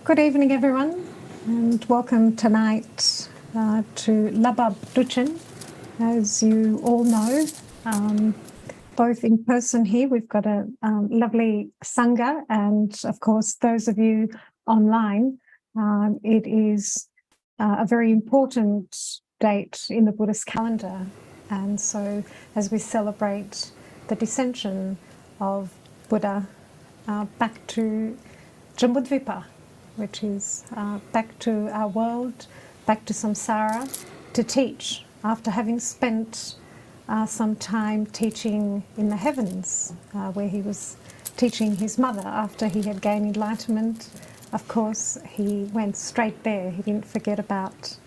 Good evening, everyone, and welcome tonight to Lhabab Duchen. As you all know, both in person here, we've got a lovely Sangha, and of course, those of you online, it is a very important date in the Buddhist calendar. And so, as we celebrate the descension of Buddha back to Jambudvipa, which is back to our world, back to samsara, to teach after having spent some time teaching in the heavens, where he was teaching his mother after he had gained enlightenment. Of course, he went straight there. He didn't forget about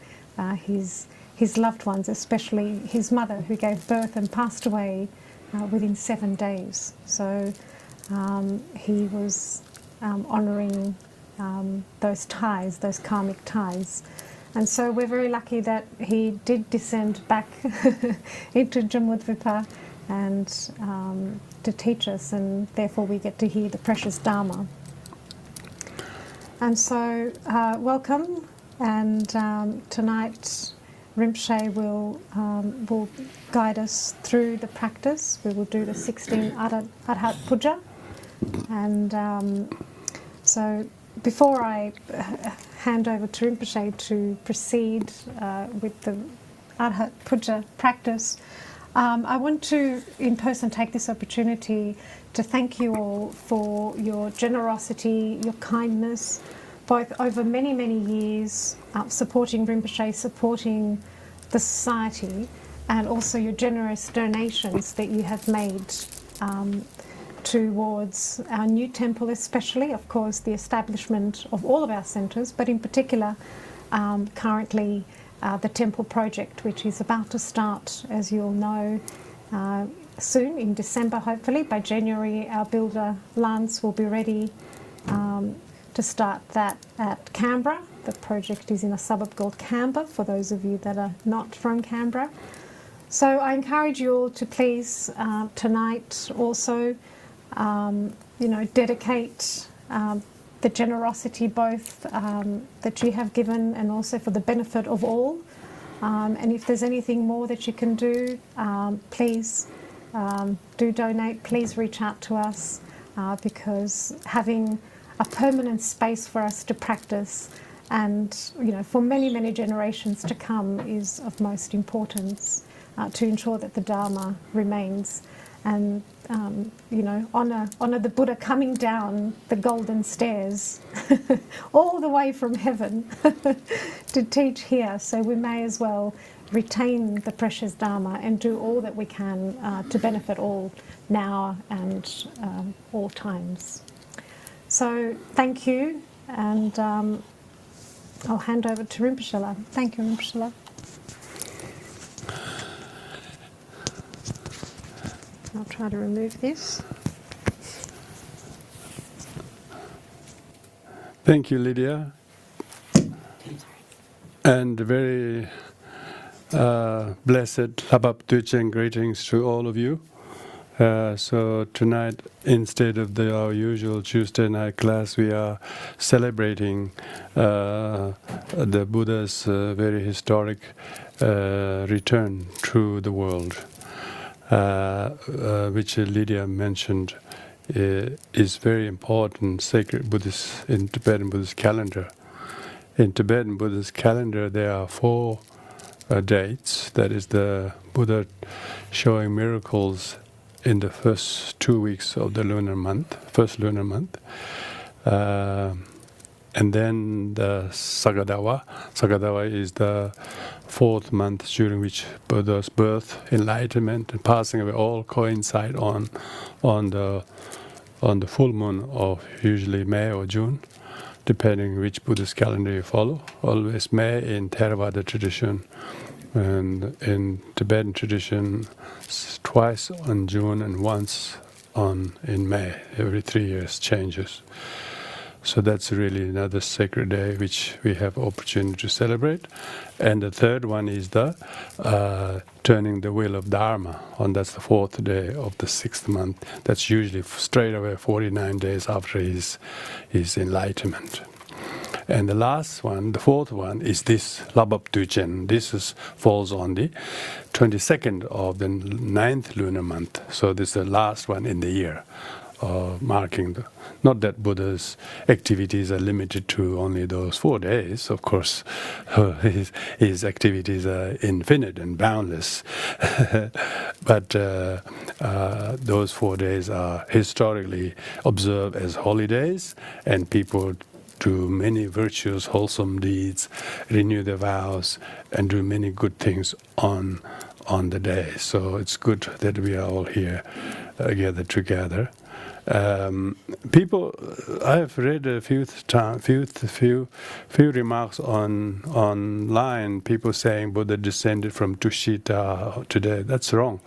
his loved ones, especially his mother, who gave birth and passed away within 7 days. So he was honouring those ties, those karmic ties. And so we're very lucky that he did descend back into Jambudvipa and to teach us, and therefore we get to hear the precious Dharma. And so welcome, and tonight Rinpoche will guide us through the practice. We will do the 16 Arhat Puja. And so before I hand over to Rinpoche to proceed with the Arhat Puja practice, I want to, in person, take this opportunity to thank you all for your generosity, your kindness, both over many, many years, supporting Rinpoche, supporting the society, and also your generous donations that you have made towards our new temple, especially, of course, the establishment of all of our centres, but in particular, currently, the temple project, which is about to start, as you all know, soon, in December, hopefully. By January, our builder, Lance, will be ready to start that at Canberra. The project is in a suburb called Canberra, for those of you that are not from Canberra. So I encourage you all to please, tonight also, dedicate the generosity both that you have given and also for the benefit of all. And if there's anything more that you can do, please do donate. Please reach out to us because having a permanent space for us to practice and, for many, many generations to come is of most importance to ensure that the Dharma remains. And honour the Buddha coming down the golden stairs all the way from heaven to teach here. So we may as well retain the precious Dharma and do all that we can to benefit all now and all times. So thank you, and I'll hand over to Rinpoche. Thank you, Rinpoche. I'll try to remove this. Thank you, Lydia. And very blessed Lhabab Duchen greetings to all of you. So tonight, instead of our usual Tuesday night class, we are celebrating the Buddha's very historic return to the world. Which Lydia mentioned is very important, sacred Buddhist in Tibetan Buddhist calendar. In Tibetan Buddhist calendar, there are 4 dates. That is the Buddha showing miracles in the first 2 weeks of the first lunar month. And then the Sagadawa. Sagadawa is the 4th month during which Buddha's birth, enlightenment, and passing away all coincide on the full moon of usually May or June, depending which Buddhist calendar you follow. Always May in Theravada tradition, and in Tibetan tradition, twice on June and once in May. Every 3 years changes. So that's really another sacred day which we have opportunity to celebrate. And the third one is the turning the wheel of Dharma, and that's the 4th day of the 6th month. That's usually straight away 49 days after his enlightenment. And the last one, the fourth one, is this Lhabab Duchen. Falls on the 22nd of the 9th lunar month. So this is the last one in the year, marking not that Buddha's activities are limited to only those 4 days. Of course, his activities are infinite and boundless. But those 4 days are historically observed as holidays, and people do many virtuous, wholesome deeds, renew their vows, and do many good things on the day. So it's good that we are all here gathered together. I have read a few remarks online. People saying Buddha descended from Tushita today. That's wrong.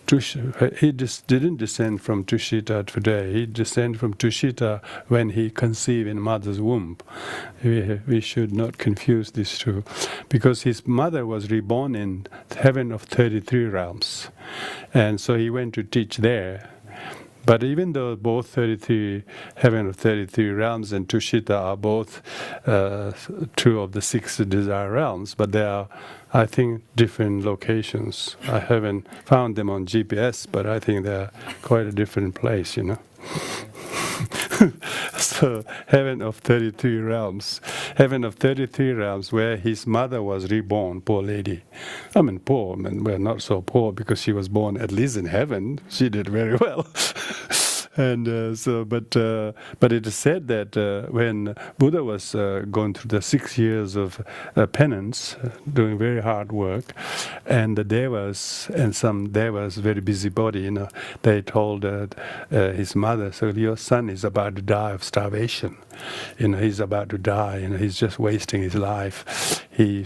He didn't descend from Tushita today. He descended from Tushita when he conceived in mother's womb. We should not confuse these two, because his mother was reborn in heaven of 33 realms, and so he went to teach there. But even though both 33 heaven of 33 realms and Tushita are both two of the 6 desire realms, but they are, I think, different locations. I haven't found them on GPS, but I think they're quite a different place, So, heaven of 33 realms. Heaven of 33 realms, where his mother was reborn, poor lady. I mean, poor, well, not so poor, because she was born at least in heaven. She did very well. And but it is said that when Buddha was going through the 6 years of penance, doing very hard work, and the devas and some devas, very busybody, they told his mother, "So your son is about to die of starvation. He's about to die. He's just wasting his life. He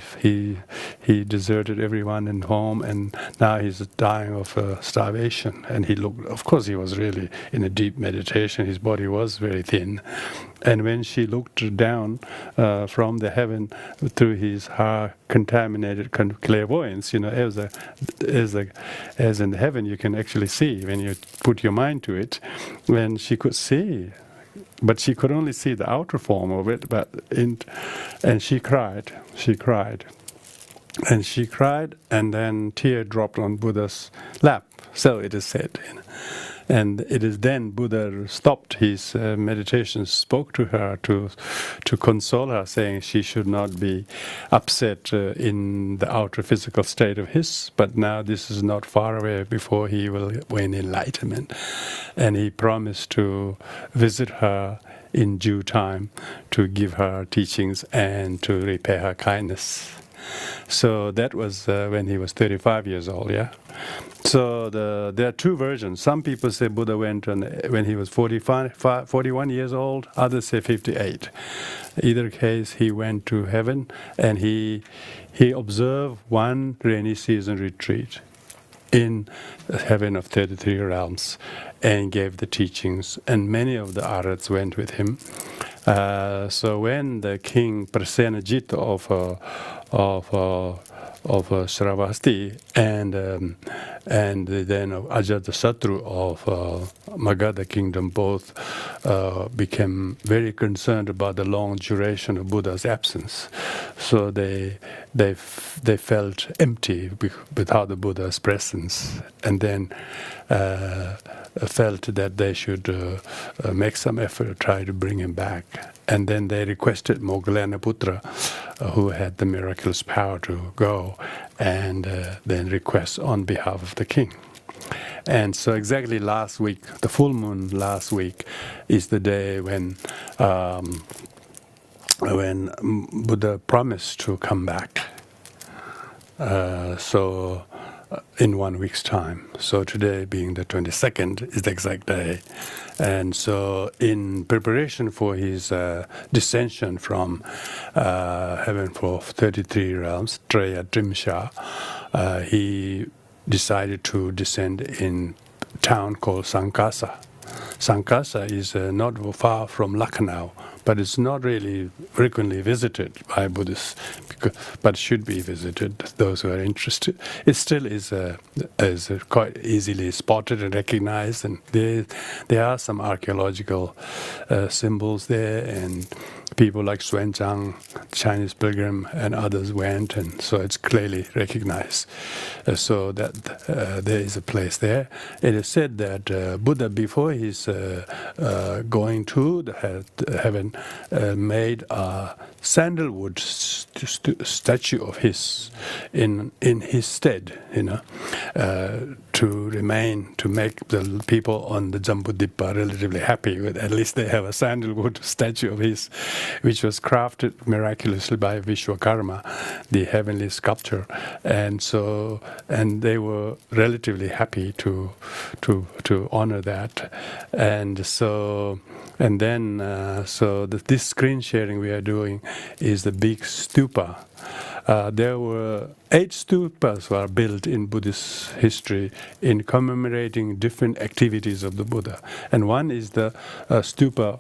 deserted everyone in home, and now he's dying of starvation." And he looked. Of course, he was really in a deep meditation. His body was very thin, and when she looked down from the heaven through her contaminated clairvoyance, as in heaven you can actually see when you put your mind to it, when she could see. But she could only see the outer form of it. And she cried. And then tear dropped on Buddha's lap. So it is said. And it is then Buddha stopped his meditation, spoke to her to console her, saying she should not be upset in the outer physical state of his, but now this is not far away before he will win enlightenment. And he promised to visit her in due time to give her teachings and to repay her kindness. So that was when he was 35 years old, yeah? So there are two versions. Some people say Buddha went when he was 41 years old. Others say 58. Either case, he went to heaven, and he observed one rainy season retreat in the heaven of 33 realms and gave the teachings, and many of the Arhats went with him. So when the king Prasenajit of Shravasti and then Ajatasattu of Magadha kingdom both became very concerned about the long duration of Buddha's absence. So they felt empty without the Buddha's presence, and then felt that they should make some effort to try to bring him back. And then they requested Moggallanaputra, who had the miraculous power to go, and then request on behalf of the king. And so exactly last week, the full moon last week, is the day when Buddha promised to come back. In 1 week's time. So today being the 22nd is the exact day. And so in preparation for his descension from heaven for 33 realms, Treya Trimsha, he decided to descend in a town called Sankasya. Sankasya is not far from Lucknow, but it's not really frequently visited by Buddhists, but should be visited, those who are interested. It still is quite easily spotted and recognized, and there are some archaeological symbols there, and people like Xuanzang, Chinese pilgrim, and others went, and so it's clearly recognized. So that there is a place there. It is said that Buddha, before his going to the heaven, made a sandalwood statue of his in his stead, to make the people on the Jambudvipa relatively happy with at least they have a sandalwood statue of his, which was crafted miraculously by Vishwakarma, the heavenly sculptor, and they were relatively happy to honor that, this screen sharing we are doing is the big stupa. There were 8 stupas were built in Buddhist history in commemorating different activities of the Buddha, and one is the stupa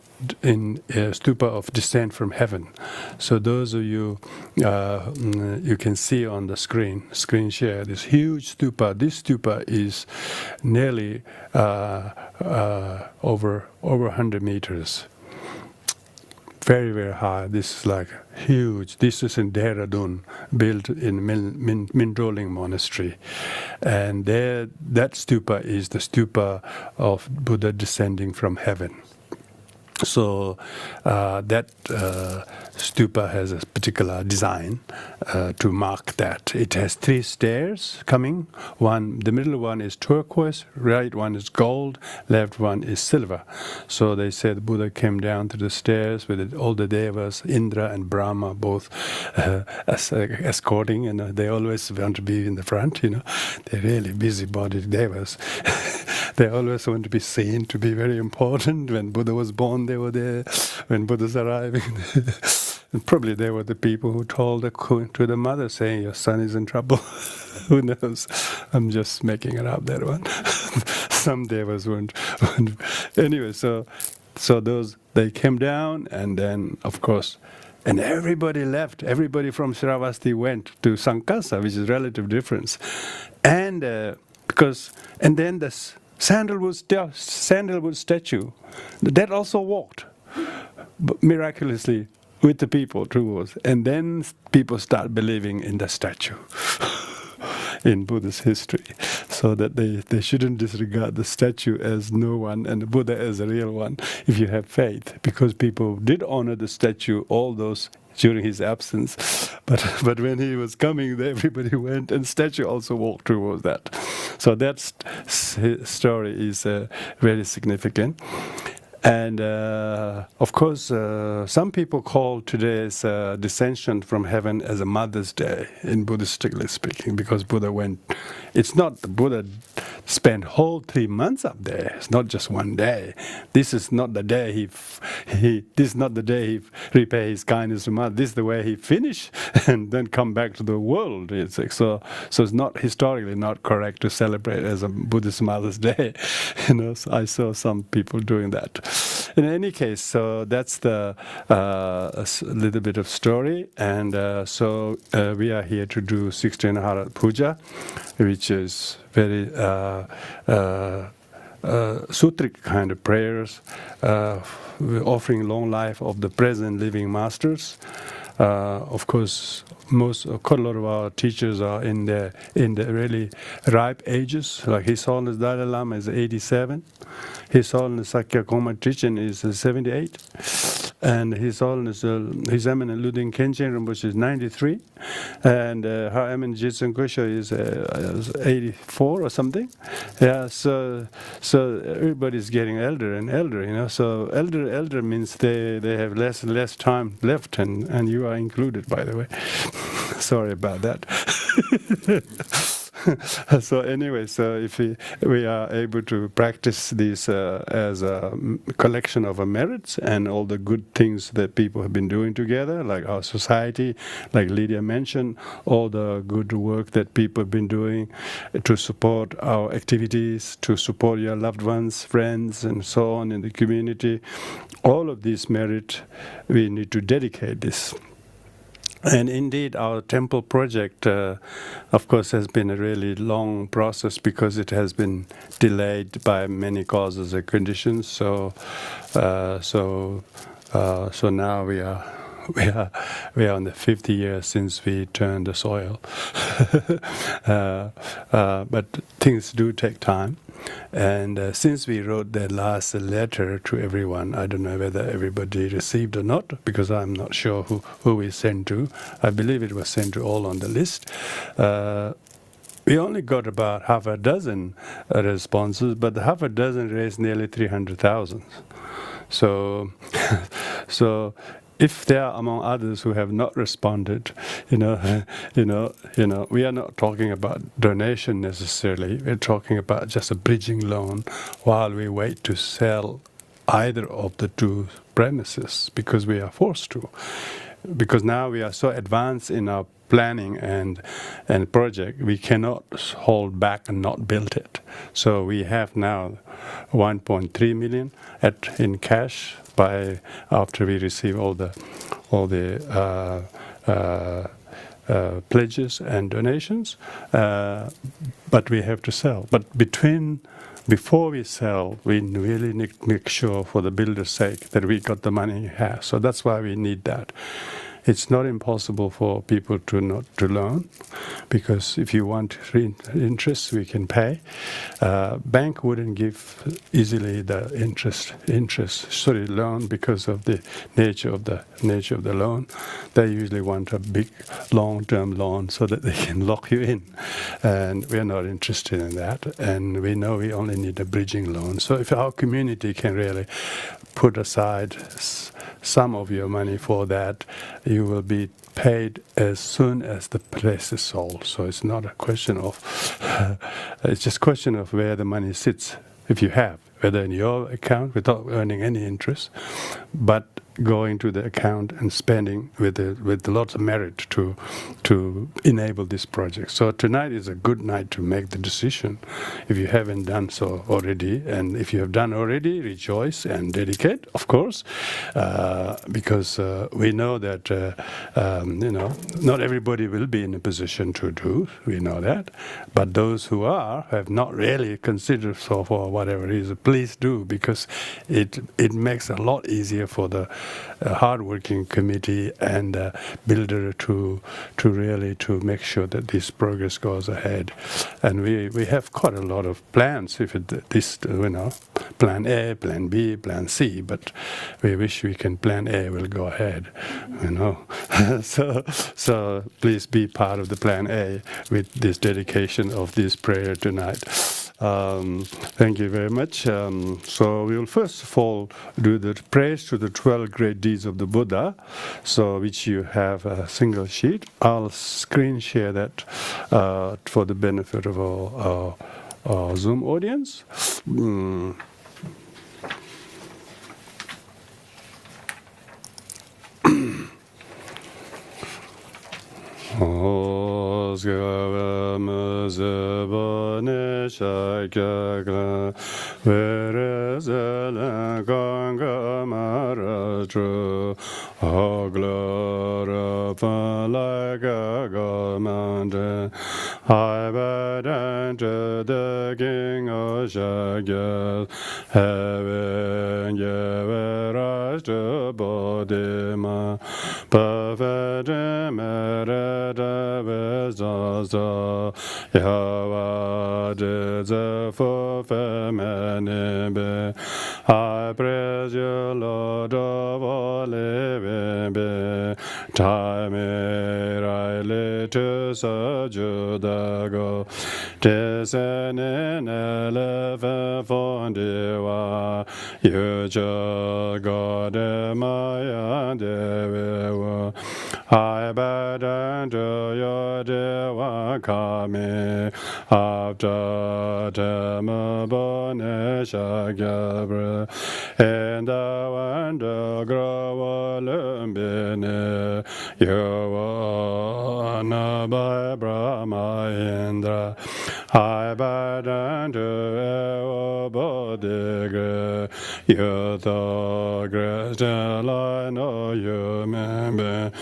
of descent from heaven. So those of you you can see on the screen share this huge stupa. This stupa is nearly over 100 meters. Very, very high. This is like huge. This is in Dehradun, built in Mindroling Monastery. And that stupa is the stupa of Buddha descending from heaven. So that stupa has a particular design to mark that. It has 3 stairs coming. The middle one is turquoise, right one is gold, left one is silver. So they said Buddha came down to the stairs with all the devas, Indra and Brahma, both escorting, and they always want to be in the front. They're really busybodied devas. They always want to be seen to be very important. When Buddha was born, they were there. When Buddha's arriving, and probably they were the people who told to the mother, saying, "Your son is in trouble." Who knows? I'm just making it up, that one. Some devas weren't. Anyway, so those, they came down, and then, of course, and everybody left. Everybody from Shravasti went to Sankasya, which is relative difference. And then this sandalwood statue, that also walked miraculously with the people towards, and then people start believing in the statue in Buddhist history, so that they shouldn't disregard the statue as no one and the Buddha as a real one if you have faith, because people did honor the statue all those during his absence, but when he was coming, everybody went, and statue also walked towards that. So that story is very significant. And of course, some people call today's descension from heaven as a Mother's Day, in Buddhistically speaking, because Buddha went. It's not the Buddha spent whole 3 months up there. It's not just one day. This is not the day This is not the day he repay his kindness to Mother. This is the way he finished and then come back to the world. It's like, so it's not historically not correct to celebrate as a Buddhist Mother's Day. So I saw some people doing that. In any case, so that's the a little bit of story, and we are here to do 16 Arhat Puja, which is very sutric kind of prayers, offering long life of the present living masters. Of course, quite a lot of our teachers are in the really ripe ages. Like His Holiness Dalai Lama is 87, His Holiness Sakya Gongma Trichen is 78, and His Holiness His Eminent Luding Khenchen Rinpoche is 93, and Her Eminent Jitsen Kusha is 84 or something. Yeah, so everybody's getting elder and elder. So elder means they have less and less time left, and you are included, by the way. Sorry about that. So anyway, so if we are able to practice this as a collection of merits and all the good things that people have been doing together, like our society, like Lydia mentioned, all the good work that people have been doing to support our activities, to support your loved ones, friends, and so on in the community, all of this merit, we need to dedicate this. And indeed, our temple project, of course, has been a really long process because it has been delayed by many causes and conditions. So now we are on the 50th year since we turned the soil. But things do take time. And since we wrote that last letter to everyone, I don't know whether everybody received or not, because I'm not sure who we sent to. I believe it was sent to all on the list. We only got about half a dozen responses, but the half a dozen raised nearly 300,000. So, so if there are among others who have not responded, we are not talking about donation necessarily. We're talking about just a bridging loan while we wait to sell either of the two premises because we are forced to. Because now we are so advanced in our planning and project, we cannot hold back and not build it. So we have now 1.3 million in cash after we receive all the pledges and donations, but we have to sell. But before we sell, we really need to make sure, for the builder's sake, that we got the money we have. So that's why we need that. It's not impossible for people to loan, because if you want interest, we can pay. Bank wouldn't give easily the loan because of the nature of the loan. They usually want a big long-term loan so that they can lock you in, and we're not interested in that. And we know we only need a bridging loan. So if our community can really put aside some of your money for that, you will be paid as soon as the place is sold. So it's not a question of, it's just a question of where the money sits, if you have, whether in your account without earning any interest, but going to the account and spending with lots of merit to enable this project. So tonight is a good night to make the decision, if you haven't done so already. And if you have done already, rejoice and dedicate, of course, because we know that not everybody will be in a position to do. We know that, but those who have not really considered so for whatever reason, please do, because it makes a lot easier for the hard-working committee and builder to really make sure that this progress goes ahead. And we have quite a lot of plans. If plan A, plan B, plan C, but we wish we can plan A will go ahead. So please be part of the plan A with this dedication of this prayer tonight. Thank you very much. So we will first of all do the praise to the 12 great deeds of the Buddha, so which you have a single sheet. I'll screen share that for the benefit of our Zoom audience. I bow down to the King of Sakya, heaven gave rise to Bodhima, perfect merit wisdom, Yahweh did the fulfilment. I praise you, Lord of all living beings. Time rightly to subdue the go. Descend in elephant form diva. You just God in my hand. I bow down to your dewa kami, after Temabone Sakya, and the wonder grow lumbine, you wanna by Brahma Indra. I bow down to your body, you the great I know you remember.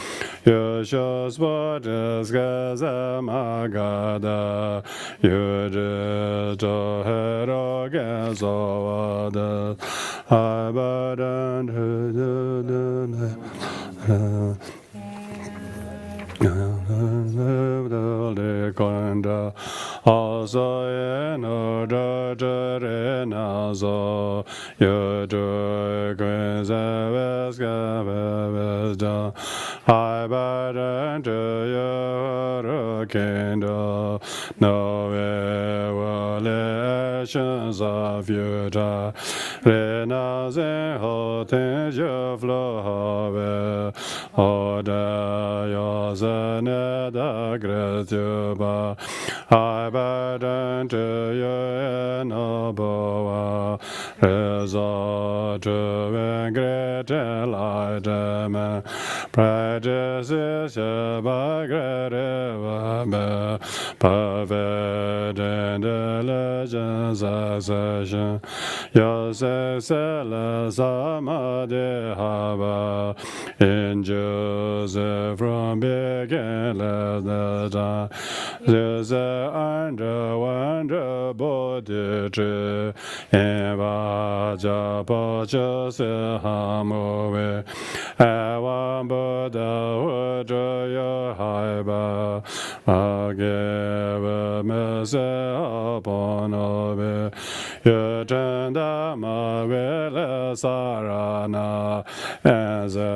You just what is Gazamagada, you just a hero Gazawada. I bow down to the Konda, also in order to renazo, you do Gazavesca. I bow down to your kingdom, no evaluations of you. Renazin hotin je flove, oda yosene da gratuba. I bow down to you in Aboa, resort to great enlightenment. Practices by great perfect intelligence accession. Yosef Samadhi Hava in Joseph from beginning time. Joseph under wonder Bodhi tree in Vajapo Joseph Hamove. Ewan Buddha Udraya Haiba Ageva Mese upon Obe Yutendama Vile Sarana Eze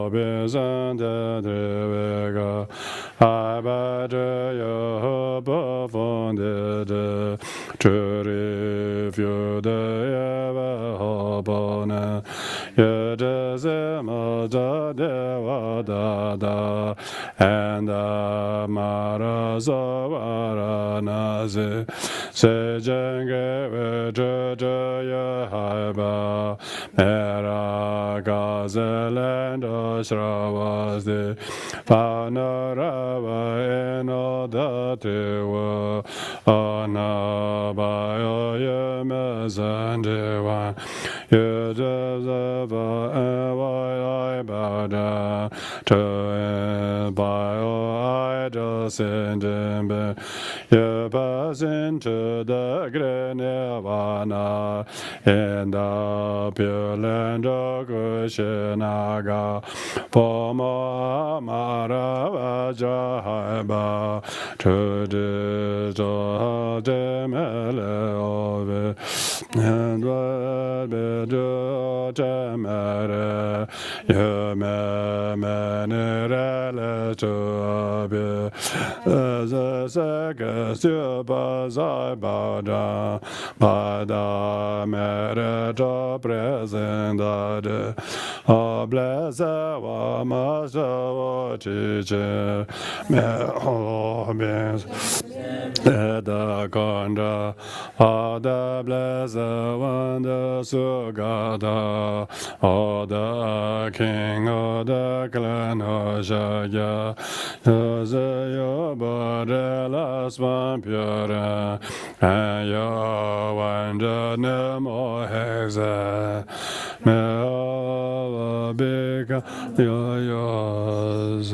Obizante Trivega Aibadre Yohobo Funded to review the Eva Hobone Yedezema Dewa Dada and Marazavaranazi Sejenge Vijaya Haiba Mera Gazelendo Shravasti Panarava Eno Datiwa Anabayo Yemezandiwa Yedezeva Ewa Ibada to Bio Idol Sindimbe you pass into the great nirvana in the pure land of Kushinaga. Pomo Maravajahaiba to the Demele of and what be do temere you menere to be as a Sakya Bazai Bada Bada Merita Presentade O blessed wa Master Teacher Me Obis the Konda O the blessed one the Sugata O the King of the clan of Sakya Yo body last one pure and your wonder no more hexa me all big yours.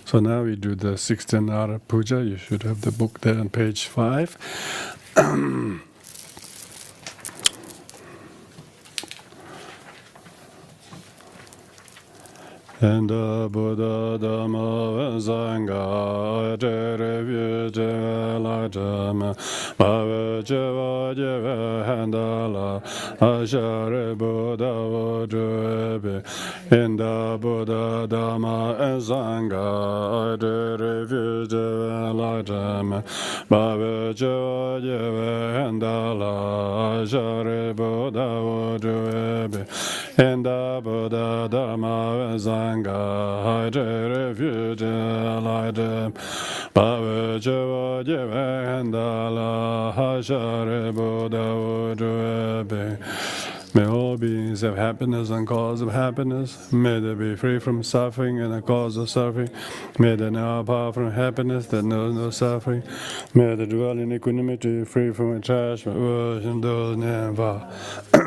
So now we do the 16 Arhat Puja. You should have the book there on page 5. and the Buddha Dhamma Sangha refuge Enlightenment Bhava Handala Ashare Buddha Vajrabi in the Buddha Dhamma Sangha refuge Enlightenment Bhava Handala Ashare Buddha Vajrabi in the Buddha Dhamma Sangha refuge Enlightenment Bhava Handala Ashare Buddha Vajrabi. May all beings have happiness and cause of happiness. May they be free from suffering and the cause of suffering. May they know power from happiness that knows no suffering. May they dwell in equanimity, free from attachment, aversion, those never.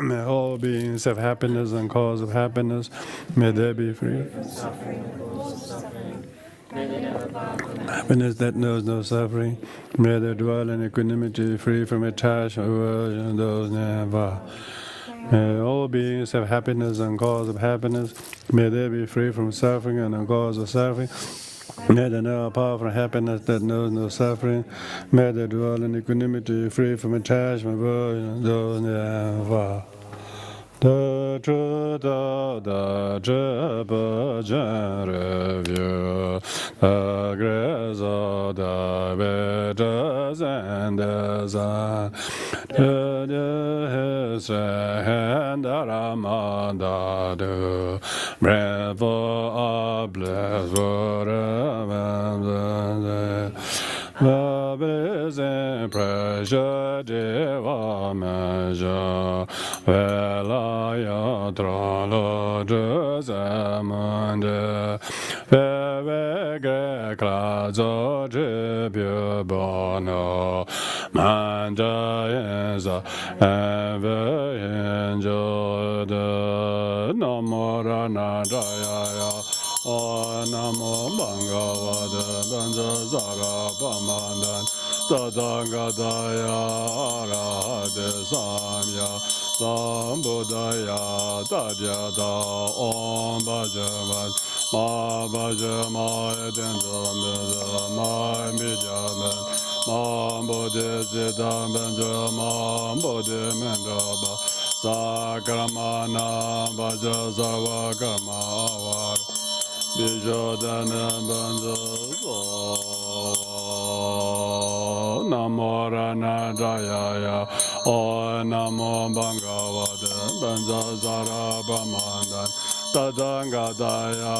May all beings have happiness and cause of happiness. May they be free from suffering and cause of suffering. Happiness that knows no suffering. May they dwell in equanimity, free from attachment, aversion, those never. May all beings have happiness and cause of happiness. May they be free from suffering and the cause of suffering. May they know a power from happiness that knows no suffering. May they dwell in equanimity, free from attachment, aversion, those never. Da tra da tra pa jan review da greza da ve da zan da zan da da his hand da ma da do bravo a bless whatever love is in pressure deva measure velaya tralo desamande veve grekla zo jibyu bono manja yenza eve enjo de namora nadaya O Namo Bhagavate Banza Zara Pamandan Tathāgataya Arahate Samya Sambuddhaya Tathayata Om Bhajavat Ma Bhajama Edenzam Ma Midyaman Ma Bodhi Siddham Benjama Bodhi Mendaba Sakramana Bhaja Sarvakarma Avar Bijodana Banza Namo Rana Jayaya O Namo Bhagavate Banza Zara Brahmandan Tathāgataya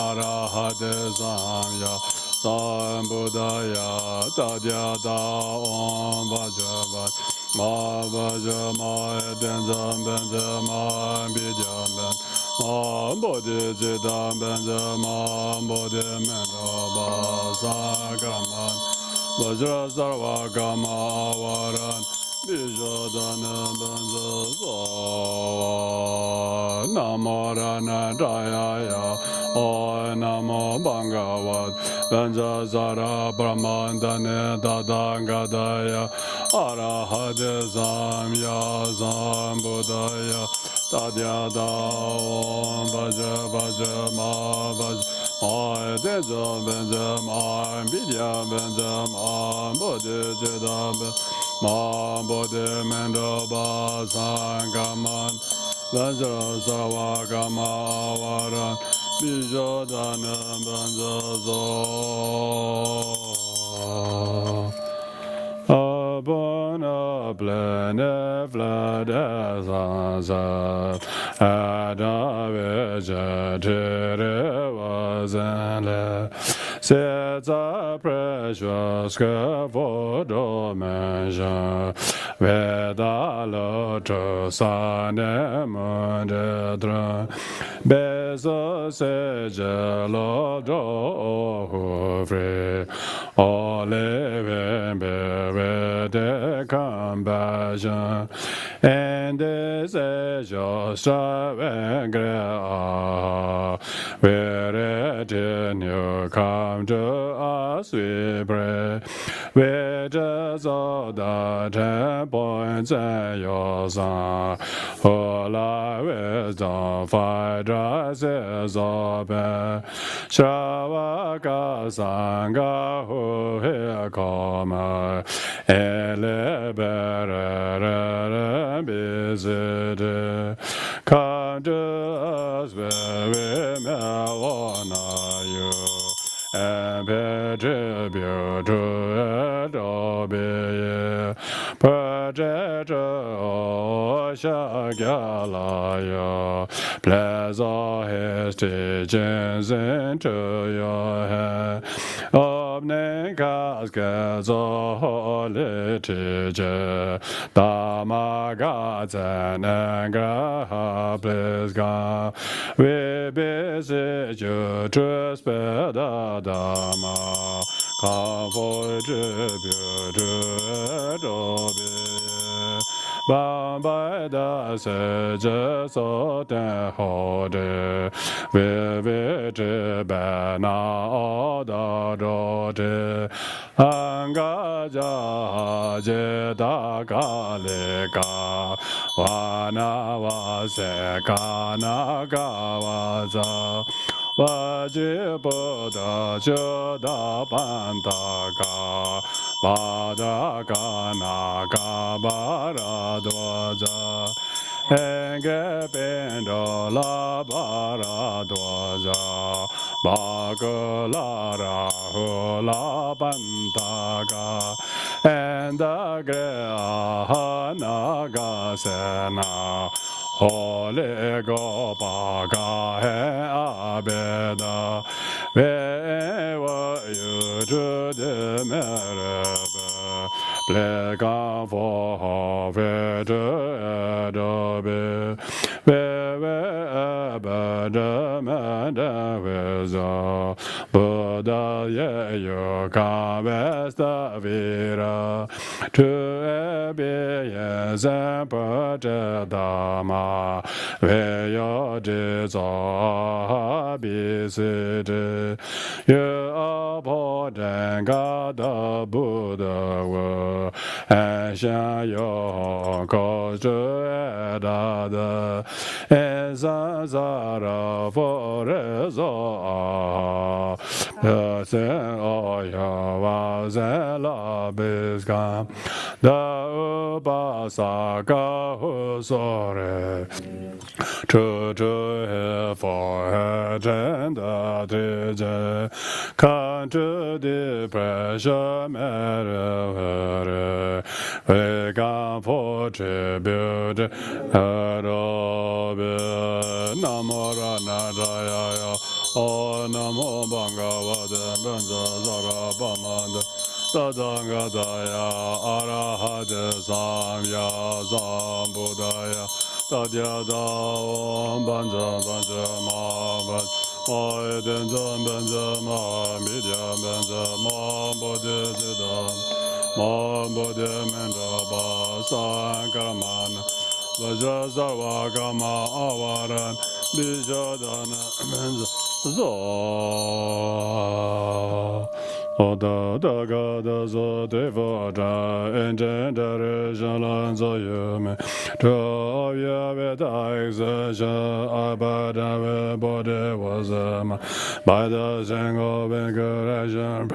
Arahate Samya Sambuddhaya Tathayata Om Bhajavat Ma Bhajama Edenzam Benjama Bidyaman Ma Bodhi Siddham Benjama Bodhi Mendaba Sakraman Vajra Sarva Kama Avaran Bijodana Benja Namo Rana Jayaya O Namo Bhagavat Benja Zara Brahmandane Tathāgataya Arahate Samya Sambuddhaya Tathayata Om Bhaja Bhaja Ma Bhaja Ma Deja Benja Ma Vidya Benja Ma Bodhi Siddha Ma Bodhi Mendaba Sangaman Vajra Sarvakama Varan Bijodana Benja Zo Abona plene vladasansa Adaveja tere wazenle Setza precious kevodo menja Vedalo to sane mundedra Beso seje lodo hufri Olive de compassion and this is your strength. Where did you come to us? We pray. We just all the 10 points in your song. All our wisdom, 5 Padra se sobe Shavaka Sangha hu he koma Ele berere bizide Kandas veve me wana yu Pedre beautu edobe Pedre o shagyalaya Pleasure his teachings into your head Omne cascades of holy teacher Dharma gods and graha please God We beseech you to spread the Dharma Come for tribute to Adobe Bamba da se je so ten ho de we je ba na o da do de anga ja je da ga le ga wa na wa se ga na ga wa za wa je bo da je da ban da ga ba da ga na ga ba ra do za enge pendo la ba ra do za ba ga la ra ho la ban da ga and the gre ha na ga se na Holy go ba ga he abeda we wa yu to the merebe ple ga fo ho ve de adobe we abeda ma da we za Buddha ye yu ka vesta vira to be ye zempa de dama ve yo de za bi se de ye a po den ga da Buddha wo a sha yo ko zhe da de e za za ra fo re zo se o ya wa ze la bis ga da ba sa ga hu so re to he for he chen da de je kan to de pressure mere we ga for tribute adobe namora na da ya O namo bhagavate benza zara pamanda tadanga daya arahate samya sambuddhaya tadyada om benza benza ma benza Oi denza benza ma midya benza ma bodhi siddham ma bodhi mendra ba sankaramana vaja sarva kama avaran bijadana benza zo Oda da ga da zo de vo da enten da re jalan zo yume to ya ve da exertion abada ve bode was by the single veneration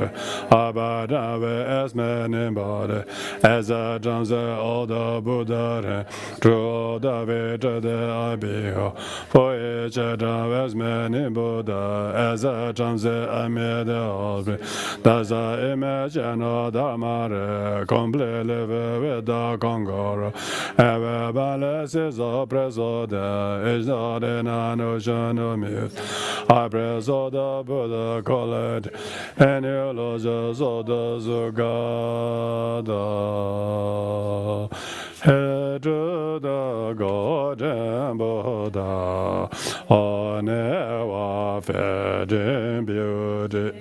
abada ve as man in body as a drums all the Buddha to da ve to the abiho for each other as man in Buddha as a drums I made the As I imagine Dharma completely with the Congo, every balance is a preso is not in an ocean of myth. I preso the Buddha call it, and you lose of the Zugada. Head to the golden Buddha, on ever fed in beauty.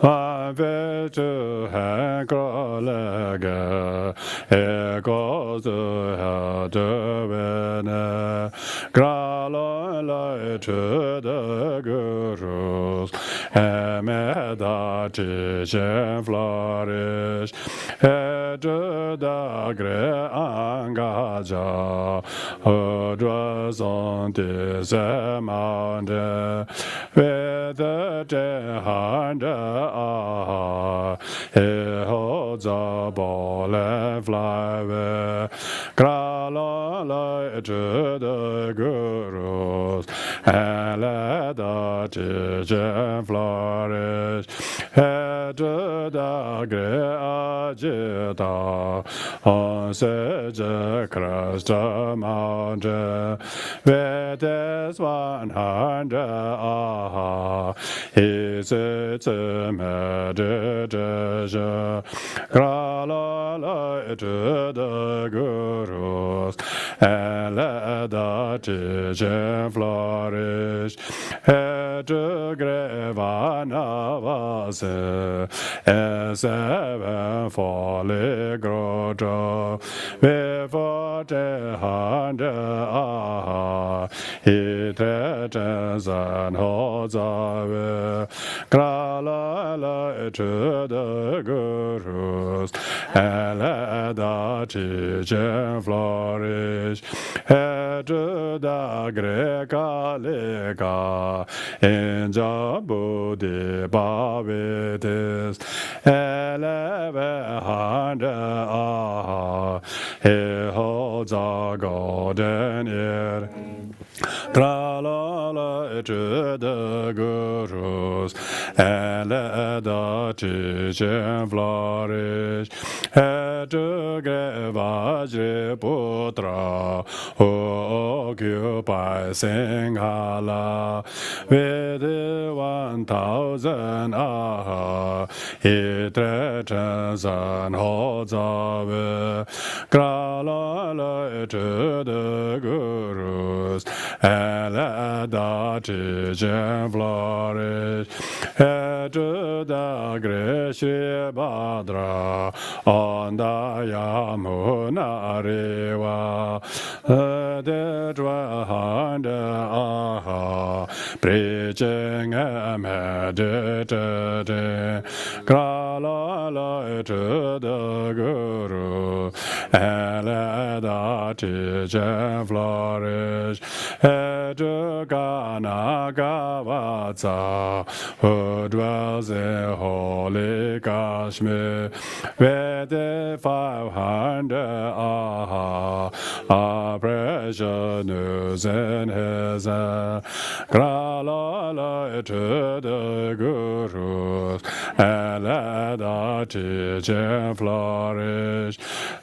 Ave tu hai kro le ge, e ko tu ha tu ve ne, gra lo la tu de gurus, e me da ti chen flourish, e tu da gre angaja, o dwa son ti se mande, ve de te hande ah, he ho za bo le fly we, gra la la tu de gurus, e le da ti chen flourish, e tu da gre ajita, on se je krasta manje, ve des 100 ah, is it me de je, gra la la tu de gurus, e le da ti chen flourish, e tu gre vana vase, e seven folly grotto, before te hande ah, he te zan ho zave, gra la la tu de gurus, e le da ti chen flourish, e tu da greca lega, in ja buddhi bhavitis, e le ve hande ah, he ho za golden ear, tra la la tu de gurus, e le da ti chen flourish, e tu gre vajri putra, occupy Sangha with 1,000 aha, he Trichen and holds of gra la la tu de gurus, and let the Trichen flourish, and to the great Shri Bhadra on the Yamuna Riva, the 100 aha, preaching and meditating, gra la la to the Guru, and let the Trichen flourish, and to Gana Gavatsa, who dwells in holy Kashmir, with the 500 aha, a precious news in his hand, gra la la to the Gurus, and let the Trichen flourish,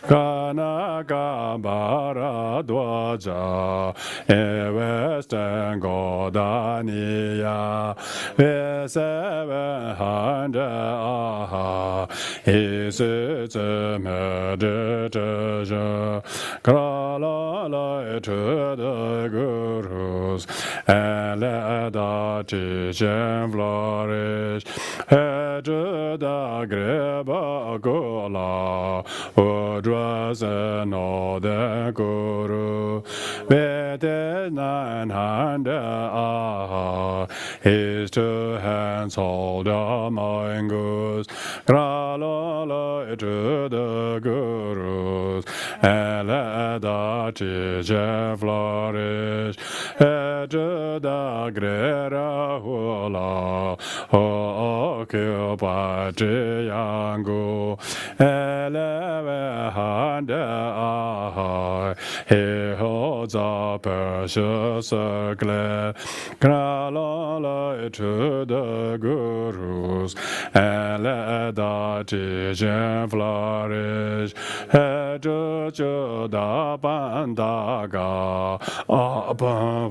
Kana Gambara Dwaja, in Western Godania, with 700 aha, he sits in meditation, gra la la to the Gurus, and let the Trichen flourish, and to the Greba Gola, who draws an the Guru, with his 900 aha, his 2 hands hold the mongoose, gra la la to the Gurus, and let the Trichen flourish, and to the Grera Hula, occupy Triangle, 1100 aha, he holds a precious circlet, gra la la to the Gurus, and let the Trichen flourish, and to the Bandaga, upon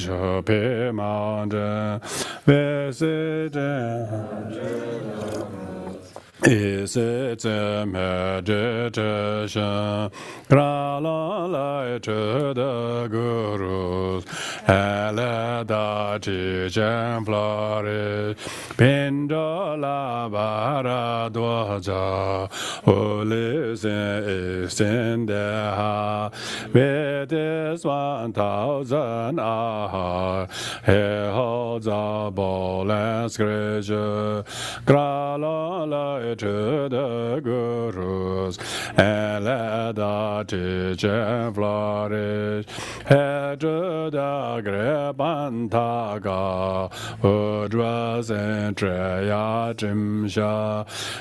Shopi mountain, visiting. Is it a meditation? Gra la la to the Gurus, ele da Trichen flourish, Pindo Lhabab Duchen, who lives in extend with his 1,000 Arhat, he holds a bowl and scripture, Krala to the Gurus, and let the Trichen flourish, he to the Grepantaga, who dwells in Trichen,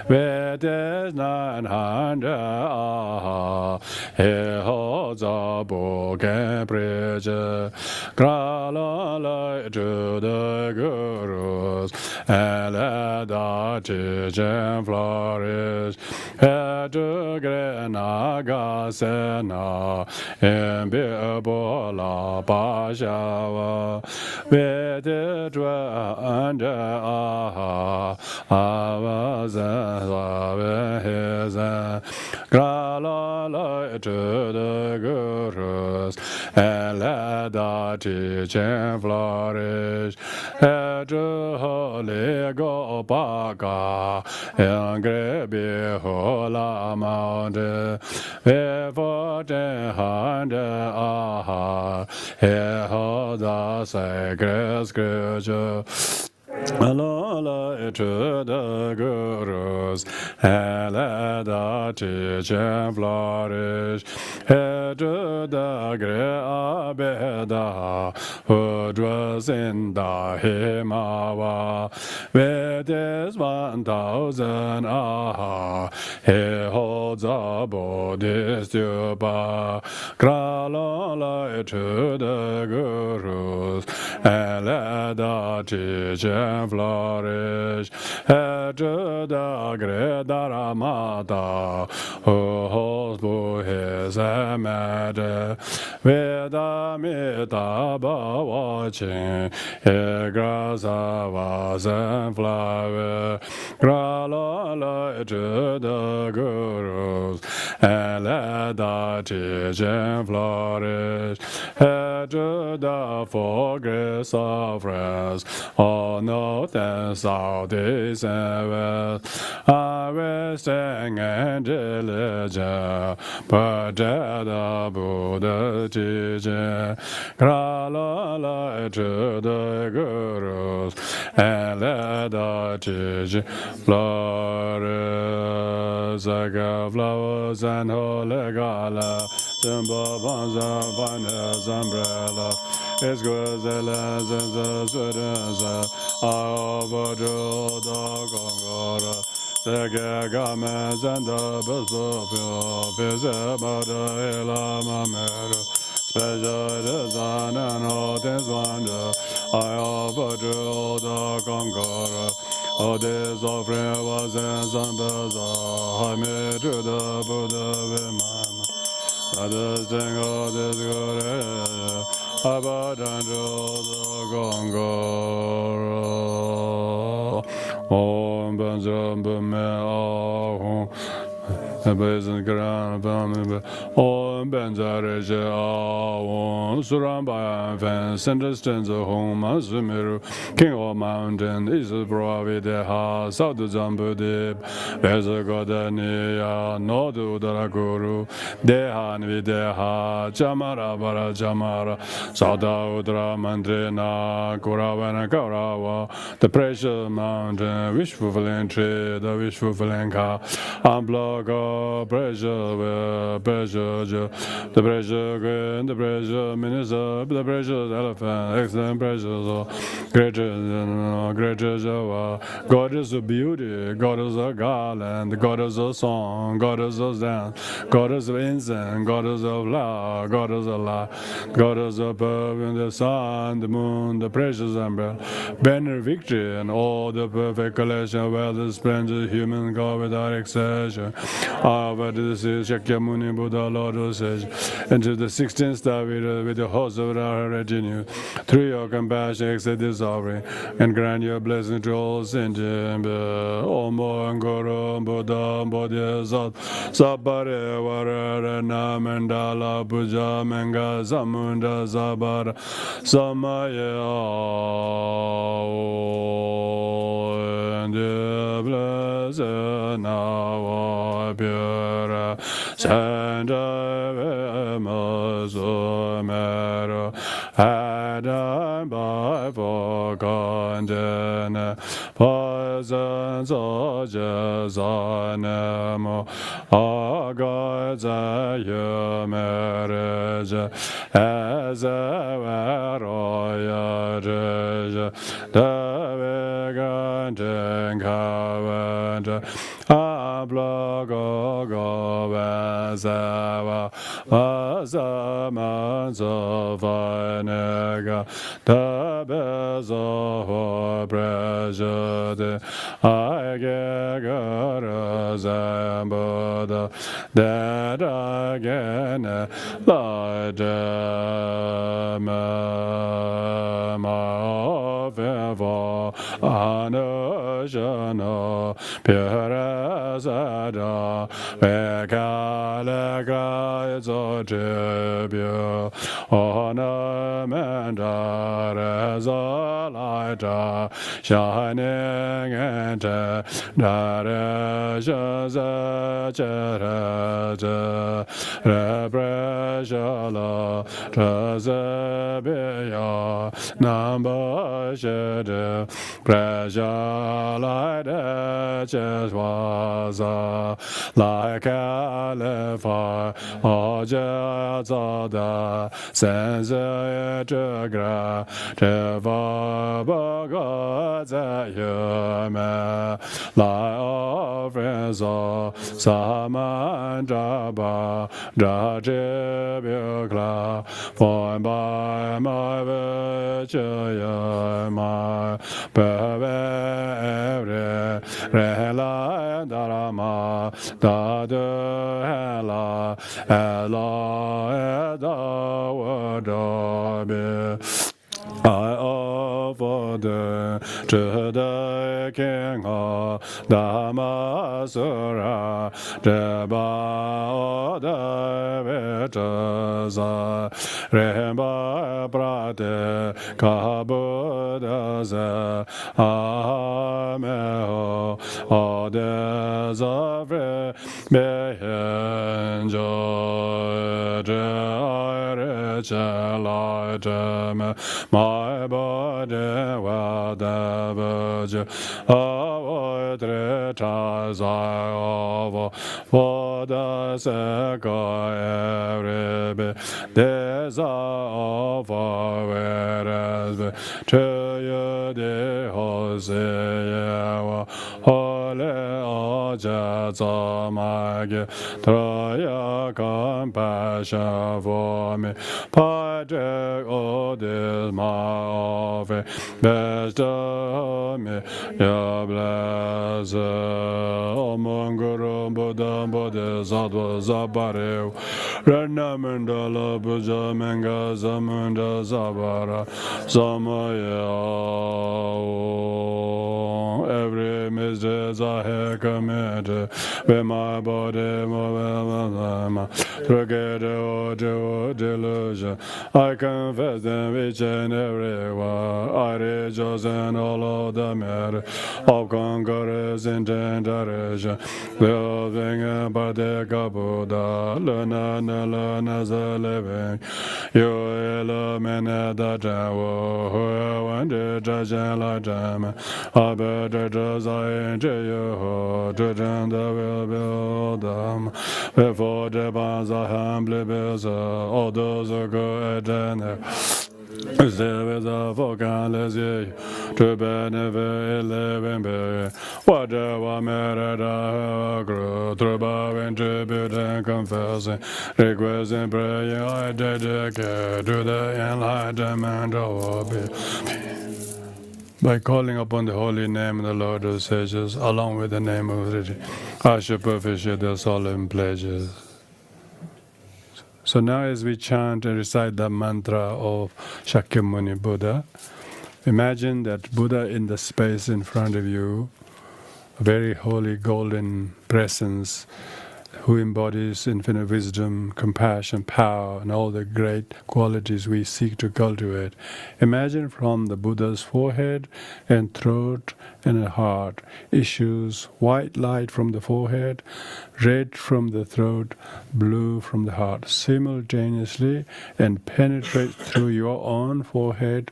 with his 900 Arhat, he holds a book and preaches, Krala to the Gurus, and let the Trichen flourish, he to Grenaga Sena, in Bibola Pashawa, with the 12 Arhat, was his Krala to the Gurus, and let the Trichen flourish, to Holy Gopaka, and Grebi Hola Mountain, before 100 Arhat, he holds the sacred scripture. Alola to the Gurus, and let the Trichen flourish, he to the great Abhidharma, who dwells in the Himalaya, with his 1,000 Arhat, he holds a Buddhist stupa, Krala to the Gurus, and let the Trichen flourish, to the great Dharma, who holds Buddhist matter, with the Amitabha watching, he grows flowers and flower, Krala to the Gurus, and let the Trichen flourish, to the four great sovereigns, all north and south, east and west, harvesting and diligent, protect the Buddha teaching, Krala to the Gurus, and let the Trichen flourish, Sakya flowers and holy gala, Simba Banza, finest umbrella, it's good as the students, Abhidharma the Gongma, Sakya garments and the best perfume, visible the Lama Choedak, special design and all things wonder, I offer to the Gongma. All this offering was in some bazaar, I made to the Buddha with my others sing all this good, Abhidharma to the Gongma. Om Banjam Bame Ahum. Basin Gran Family, all Benzareja, all Suramba, Fence, Center Stands of Home, Sumeru, King of Mountain, is a Pravideha, South Jambu Deep, Vesagodania, Nodu Daraguru, Dehan Videha, Chamara Bara Chamara, Sauda Udra Mandrina, Kuravana Kaurawa, the precious mountain, wish fulfilling tree, the wish fulfilling car, Unblock. Pressure, the pressure green, the pressure minister, the pressure elephant, excellent pressure, greater Java. God is a beauty, God is a garland, God is a song, God is a dance, God is of incense, God is of love, God is a light, God is a perfume, the sun, the moon, the precious umbrella, banner victory, and all the perfect collection of well the splendid human God without exception. But this is Sakya Muni Buddha Lord says, into the 16th star with the host of our retinue, through your compassion, accept this offering, and grant your blessing to all sentient. Omo Angoro Buddha Bodhisattva Sabare Varana Mandala Puja Menga Samunda Sabara Samaya and blessed now pure Santa Masumero Adam by forgotten presence of Jesus anemo our God's marriage as a royal judge the beginning covenant a blog of Azava was a man's of Anega the best of pressure I get good and Buddha that again like them my favor Anushana pure as a da Vekalagra is a tribute ornament as a light shining into directions repression Trasabia number shed pressure light just was like California or just the sense to gra to God's human like offerings of Samandaba Dajibukla formed by my virtue my every rela Dharma Dadu Hela Ela Eda Wadabi I offer to the King of Dhammasura, Deba the Vitas, Remba Prate, Kabudas, Ameho, Odes of Behenjo, Rich Light, my body will diverge. Avoid retires I over for the sake of every bit. These are over whereas to you the Hosea holy objects of my gift. Throw your compassion for me. Partake of this my offering. Bestow me your blessing. Om Guru Buddha Bodhisattva Zabare Ranamandala Puja Menga Zamunda Zabara Samaya. Every mistake I have committed with my body, forget all delusion. I confess them each and every one. I rejoice in all of the merit of conquerors in generation. Living by the Buddha, learn as a living. You illuminate the devil who went to judge and like them. I better just I into you to turn the will build them. Before the bonds are humbly built, all those who go at the there is a vocalist to benefit living be. Whatever merit I grew through bowing, tribute and confessing, requesting, praying, I dedicate to the enlightenment of peace. by calling upon the holy name of the Lord of Sages, along with the name of the I shall propitiate their solemn pleasures. So now as we chant and recite the mantra of Shakyamuni Buddha, imagine that Buddha in the space in front of you, a very holy golden presence who embodies infinite wisdom, compassion, power, and all the great qualities we seek to cultivate. Imagine from the Buddha's forehead and throat and heart issues white light from the forehead, red from the throat, blue from the heart, simultaneously, and penetrate through your own forehead,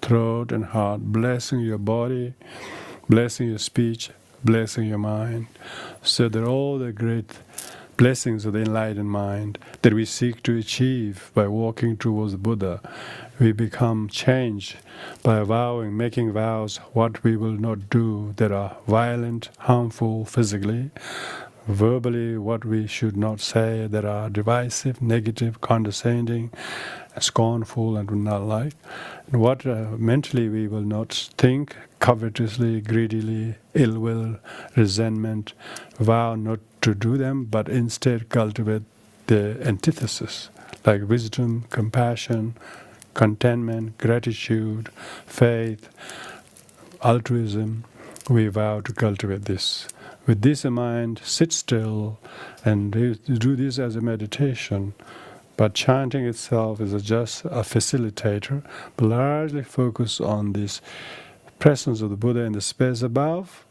throat, and heart, blessing your body, blessing your speech, blessing your mind, so that all the great blessings of the enlightened mind that we seek to achieve by walking towards Buddha, we become changed by vowing, making vows what we will not do that are violent, harmful physically, verbally what we should not say that are divisive, negative, condescending, scornful, and would not like, and what mentally we will not think covetously, greedily, ill will, resentment, vow not to do them, but instead cultivate the antithesis, like wisdom, compassion, contentment, gratitude, faith, altruism. We vow to cultivate this. With this in mind, sit still and do this as a meditation. But chanting itself is just a facilitator, but largely focus on this presence of the Buddha in the space above,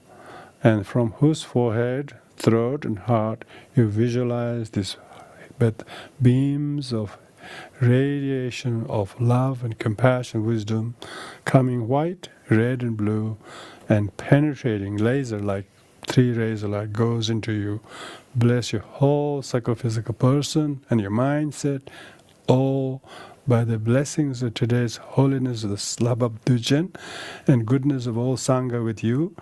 and from whose forehead, throat, and heart you visualize these beams of radiation of love and compassion, wisdom, coming white, red, and blue, and penetrating laser-like, three rays like goes into you. Bless your whole psychophysical person and your mindset, all by the blessings of today's holiness of the Lhabab Duchen and goodness of all Sangha with you,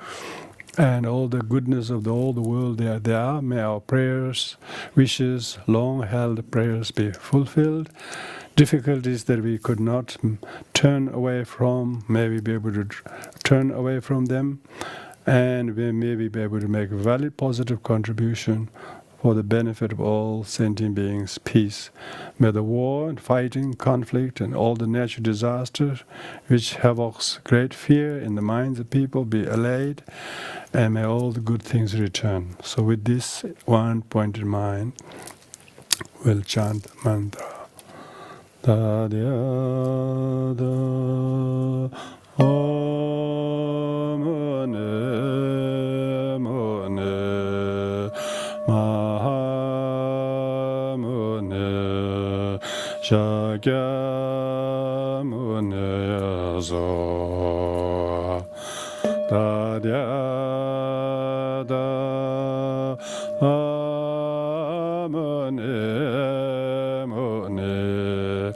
and all the goodness of all the world there. May our prayers, wishes, long-held prayers be fulfilled. Difficulties that we could not turn away from, may we be able to turn away from them, and we may be able to make a valid positive contribution for the benefit of all sentient beings, peace. May the war and fighting, conflict, and all the natural disasters which havoc's great fear in the minds of people be allayed, and may all the good things return. So with this one point in mind, we'll chant the mantra. Sakya mune zo da da da mune mune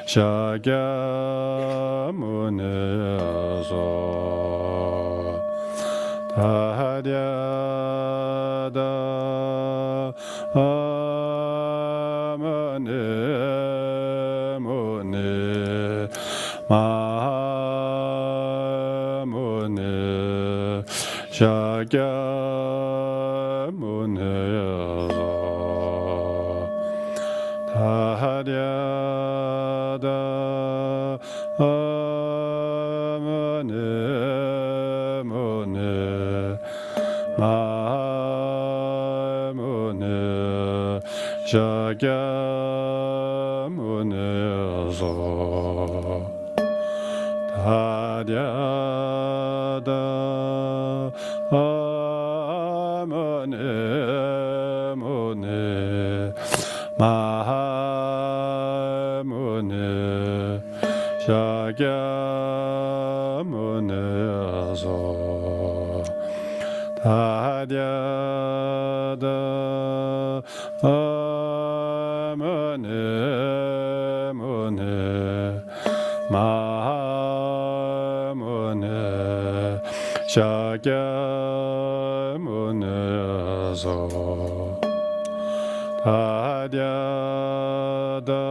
Sakya mune zo da da mune mune Sakya mune zo da da mune mune Sakya mune zo da da mune mune Sakya mune zo da da mune mune Sakya mune zo da da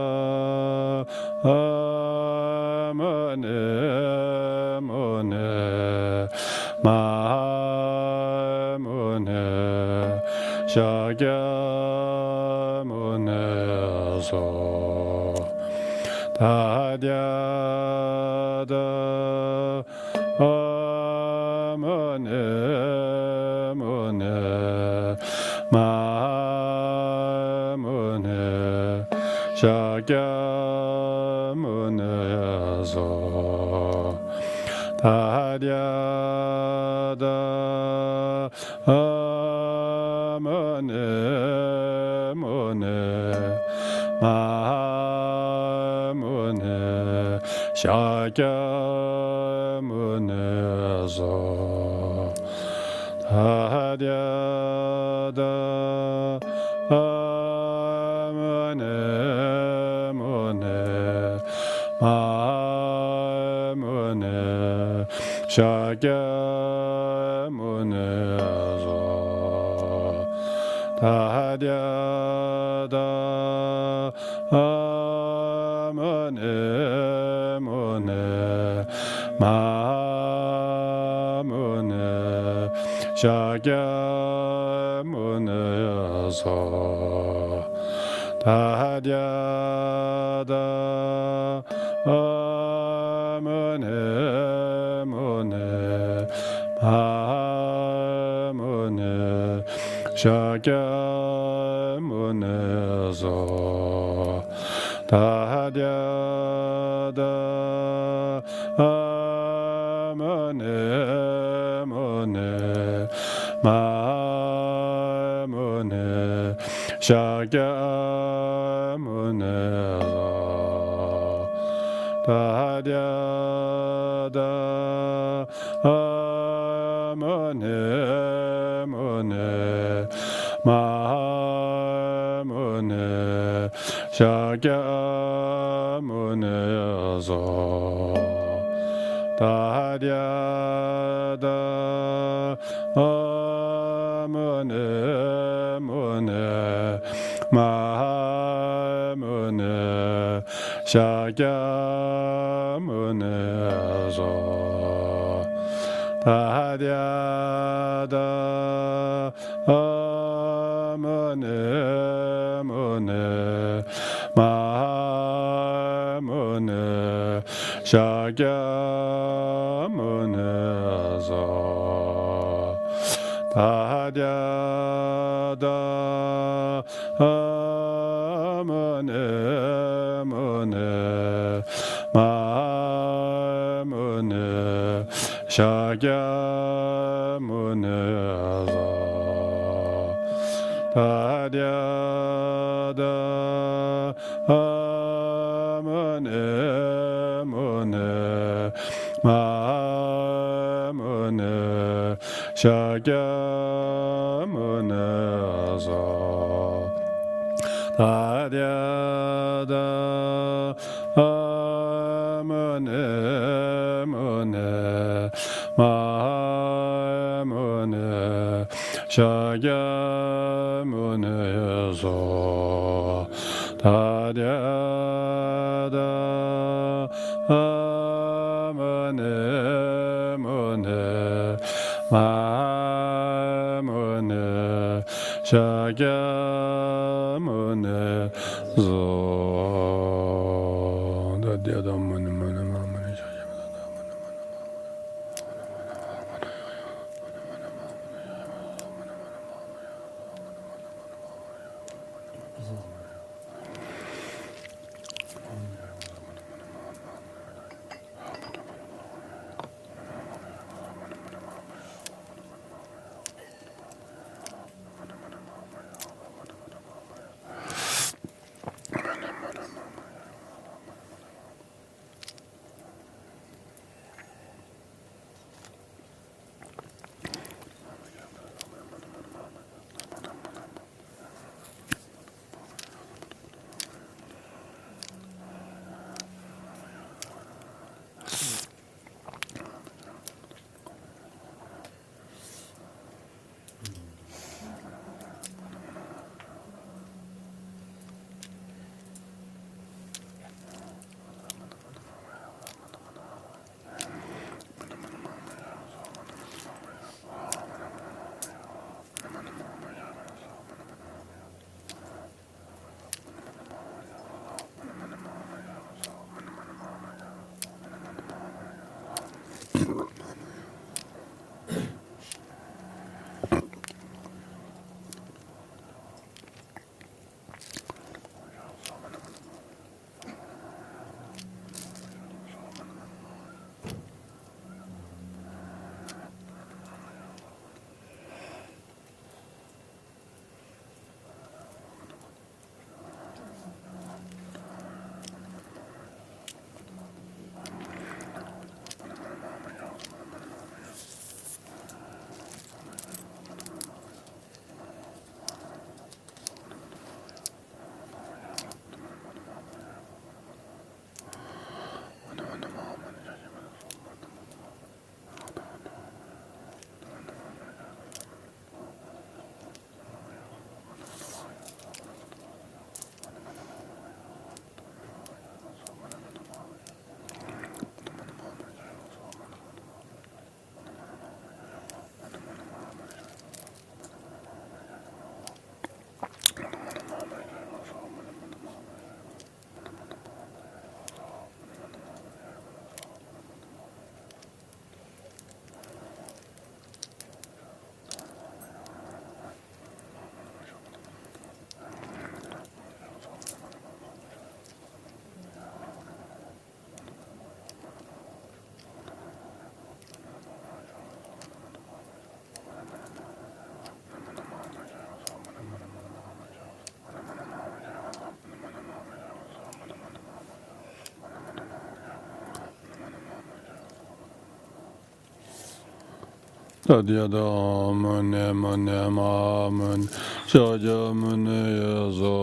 Tadyada mune mune ma mun shaja mune yazo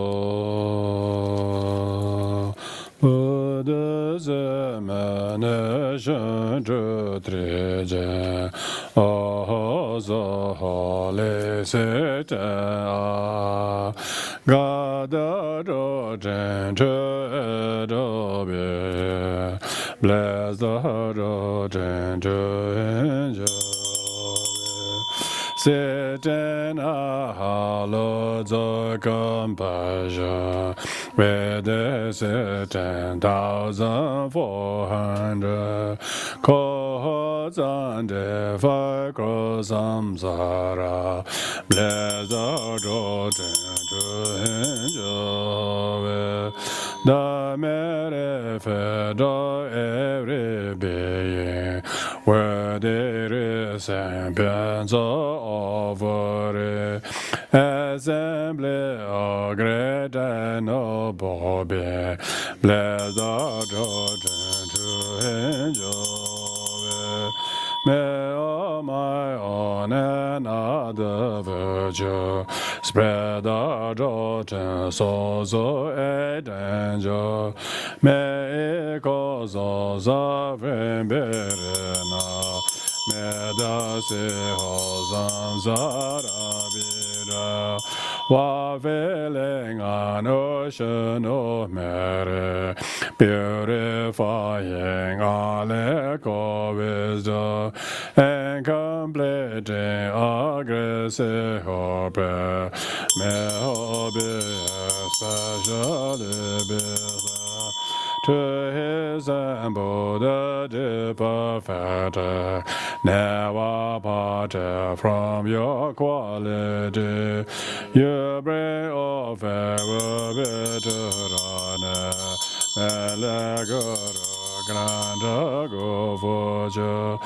Buddha zemane shantra trichen Ahaza hale seta Gada rojen chedobe Bless the rojen chedobe Sitting a hollow compassion with the 10,400 cohorts and five cross samsara. Bless the road to enjoy the benefit of every being. Where there is ambience over assembly of great and noble being, bless the children to enjoy. May all my own and other virtue spread the children souls of aid and joy. May it cause all suffering bitterness. Medase hozan zarabira Wa filling an ocean of merit Purifying all echo wisdom And completing aggressive hope May hope be especially be to his and Buddha the perfecter, never parted from your quality. You bring all favor bitter grant go fortune,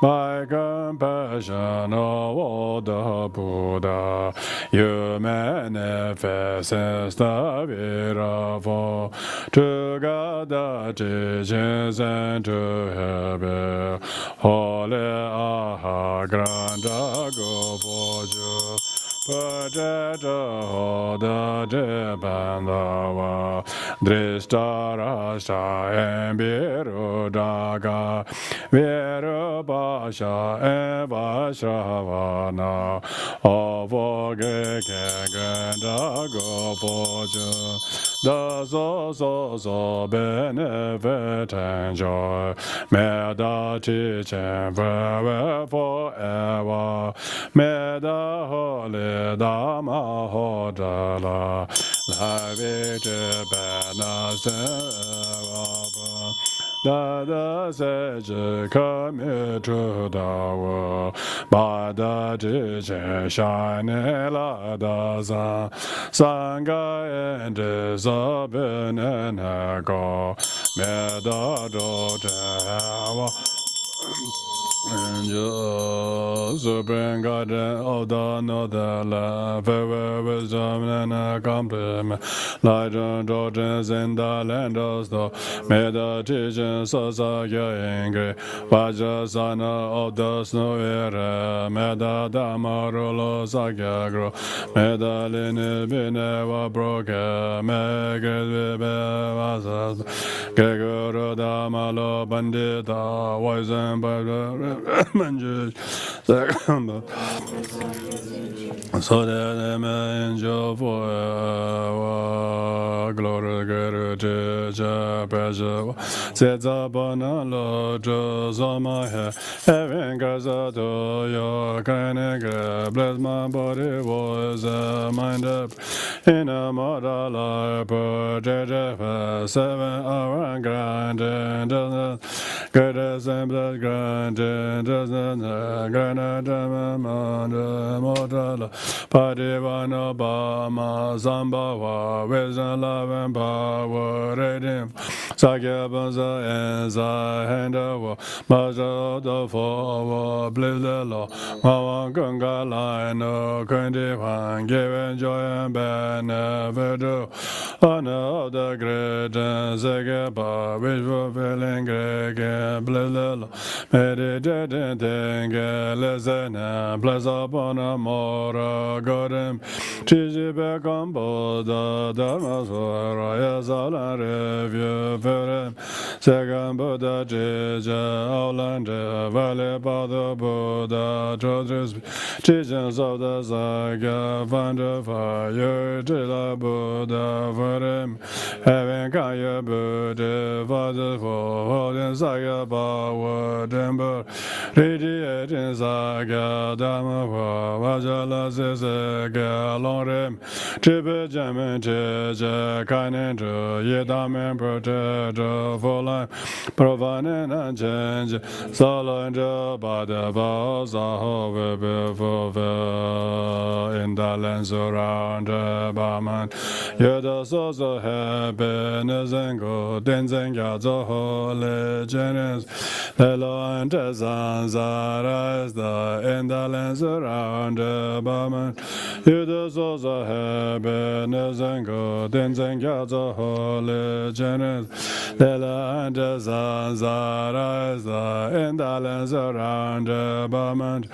by compassion of all the Buddha, you manifest as the beautiful to God the teachings and to heaven. Holy Aha grant go fortune. Pajata the Depandava Dristarasha and Birudaga Virubasha and Vashavana Avoge Gandago Poju the so benefit and joy may the teaching forever may the holy Dharma Hodala Lavite Banaseva the sage come to the world by the teaching shining like the sun. Sangha and discipline and go. May the daughter Angel, supreme guardian of the northern land, favor, wisdom, and accomplishment, light and doctrines in the land of snow. May the teachings of Sakya increase, Vajrasana of the snow era. May the Dharma rule of Sakya grow. May the lineage be never broken. May grace be vast. Gregor Dharma lo Pandita, wise and by the Manjus, so that they may enjoy forever. Glory, glory, teacher, pressure. Sets upon a Lord, just on my head. Heaven goes to your kind and bless my body, voice, mind up. In a mortal life, protected for 7 hours, granted, doesn't good as and blood granted, doesn't granted, mortal. Padivana Bama Zambhava, wisdom, love, and power. redim Sakya Banza and Zahenda Maja the Fo Bliss the Law Mawan Gunga Line no Kundi Wan Given joy and benefit honor of the great and Sakya which fulfilling great bless the Law meditating thing listen bless upon a more golden Chichi Bekam Buddha Dharma Swara Yasalan Review Ferem Second Buddha Chicha Aulanda Valley Pada Buddha Chodris Teachings of the Sakya Founder Fire Tila Buddha Ferem Having Kaya Buddha Father for holding Sakya Power Temple Radiating Sakya Dharma Vajala Sakya Lorem Triple Jamin Chicha Kainen Yedamen Protector for life Providing and change Solo and Bada Vaza Hove Before in the lands around Baman Yeda source of happiness and good Denzeng Yazo Holy Genes Hello and Zanzara is the in the lands around Baman Yeda source of happiness and good Denzeng Yazo Holy Genes Hello and Zanzara is the in the lands around Baman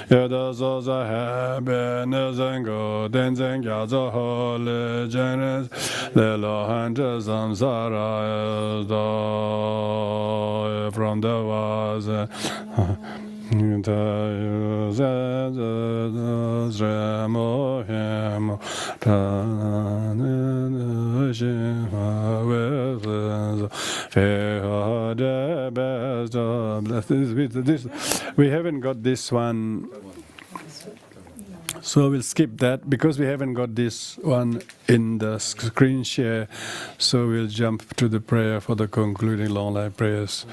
Yeda source of happiness and good Denzeng Yazo Holy Genes Hello and Zanzara is the from the was we haven't got this one, so we'll skip that because we haven't got this one in the screen share. So we'll jump to the prayer for the concluding long life prayers.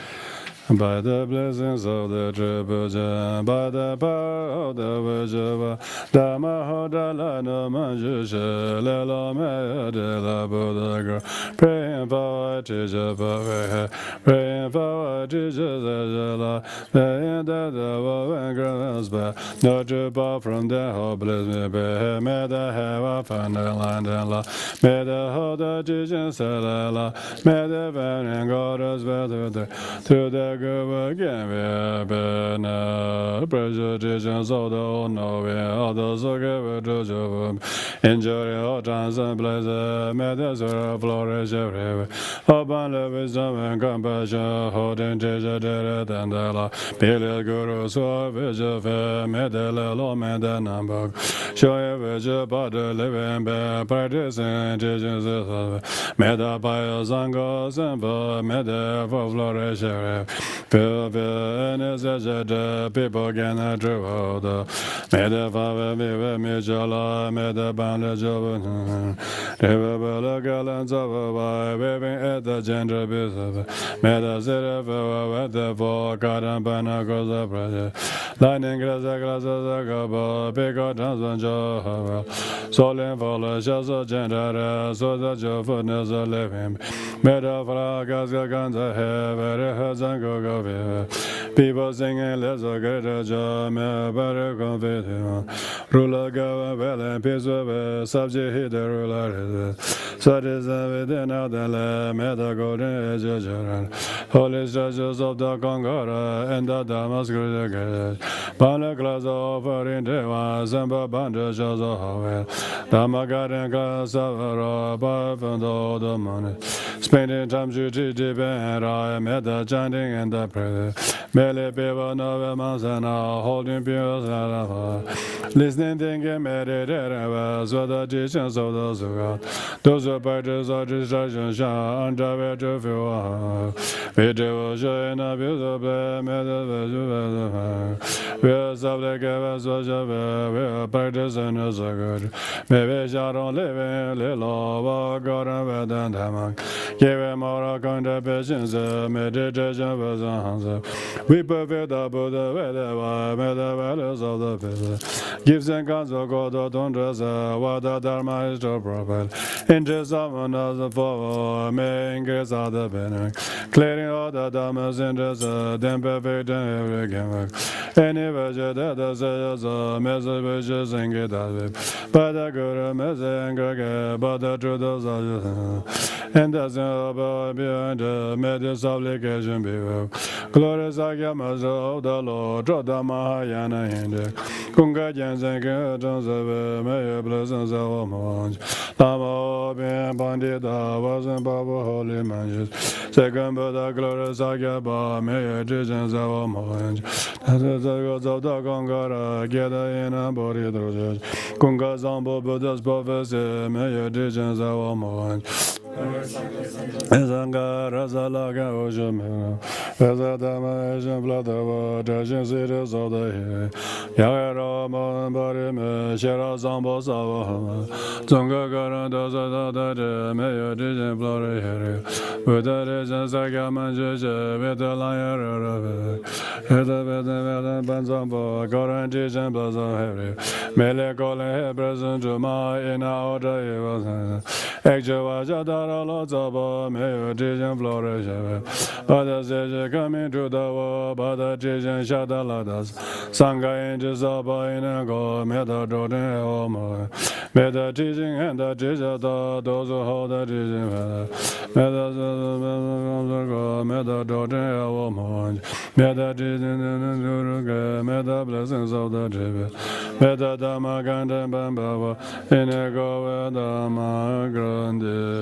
By the blessings of the Trichen, by the power of the Vajava, Dharma Dalai Lama Choedak Rinpoche, praying for our teacher, praying for our teacher, praying that the world grows back, not to part from the hopeless, may the heaven find the land and love, may the whole teaching settle, may the burning God is better through the good again, we have been prejudices of the unknowing, others who give to Jehovah. Enjoy all times and pleasure, may the soul flourish everywhere. Open the wisdom and compassion, holding teacher, Deret and Dalai. Pili Guru, so vision, may the Lelo, may the number. Show you vision, but the living bear, practicing teachings, may the pious Sangha simple, may the flourish everywhere. People can travel. May the Father be with me, Jala, may the boundless Java. Never gallants of a wife, waving at the gender business. May the city fill with the four cotton pinnacles of prayer. Lightning glasses of Gaba, big transfer Java. Soling follow, just a gender, so that your footness of living. May the flags of guns ahead, very heads and go. People singing, let's get a job, may better confident. Ruler go well and peace with subject hit the ruler. So this within out the land, may the golden age of holy statues of the Gongma and the Damascus. Bana class offering the ones and bandage of the Howell. Dharma garden class of a bar from the money. Spending time to depend, I met the chanting and the prayer. Many people know the Masana, holding pure listening, thinking, meditating, was what the teachings of those who got. Those who practice of distraction shine under way to feel. Video Shana Buddha, we are subject of Swaja, we are practicing as a good. Maybe Sharon living, Lila, God and Vedanta. Give him more kind of patience, meditation was a answer. We perfect the Buddha, where the values of the people. Gives and guns of God, don't dress, what the Dharma is to propel. Interest of another for may increase of the benefit. Clearing all the Dharma's interest, then perfect in every game. Any virtue that does a message which is in get out. But the good message and good, but the truth is and doesn't above beyond the medical supplication below. Glorious Sakya Master of the Lord, Dharma Mahayana Hindu. Kunga Jansen Kirtans of may blessings of our monks. Lama Ben Pandita wasn't Baba Holy Mansions. Second Buddha Glorious Sakya Ba may Trichen of our monks. That's the gods of the Gongara, gather in a body through Kunga Zambo Buddha's prophecy, may Trichen of our monks. Sangha Rasalaga Ojamera, Razadama Asian Bladava, Dajan Cities of the Hill, Yara Barim, Shera Zambo Sava, Zonga Garanda Zada, Mayor Dijan Bloody Harry, Buddha Dijan Saga Manjaja, Vita Liar, Veda Banzambo, Goran Dijan Blaza Harry, Mele Golan Present to my in our order. Exjavaja Lots of Mayor Dijan Flourish, others coming to the war, but the Trichen Shadaladas, Sangha angels of Bainago, Meta Jordan Homo, Meta teaching and the teacher, those who hold the teaching, Meta Jordan Homo, Meta teaching, Meta blessings of the tribute, Meta Dhamma Gandhi Bambava, Inego Dhamma Grande.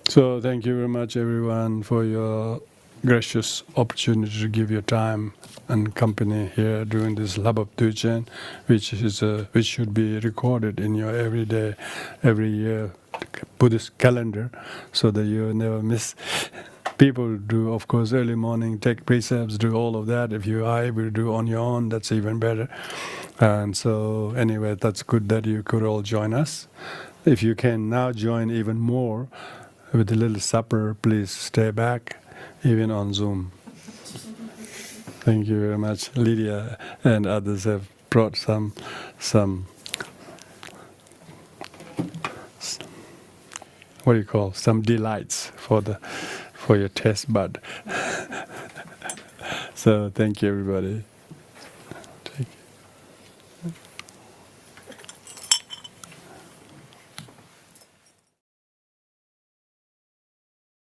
So thank you very much everyone for your gracious opportunity to give your time and company here during this Lhabab Duchen, which should be recorded in your every year Buddhist calendar, so that you never miss. People do, of course, early morning, take precepts, do all of that. If you are able to do on your own, that's even better. And so, anyway, that's good that you could all join us. If you can now join even more with a little supper, please stay back, even on Zoom. Thank you very much. Lydia and others have brought some what do you call, some delights for your taste bud. So thank you everybody.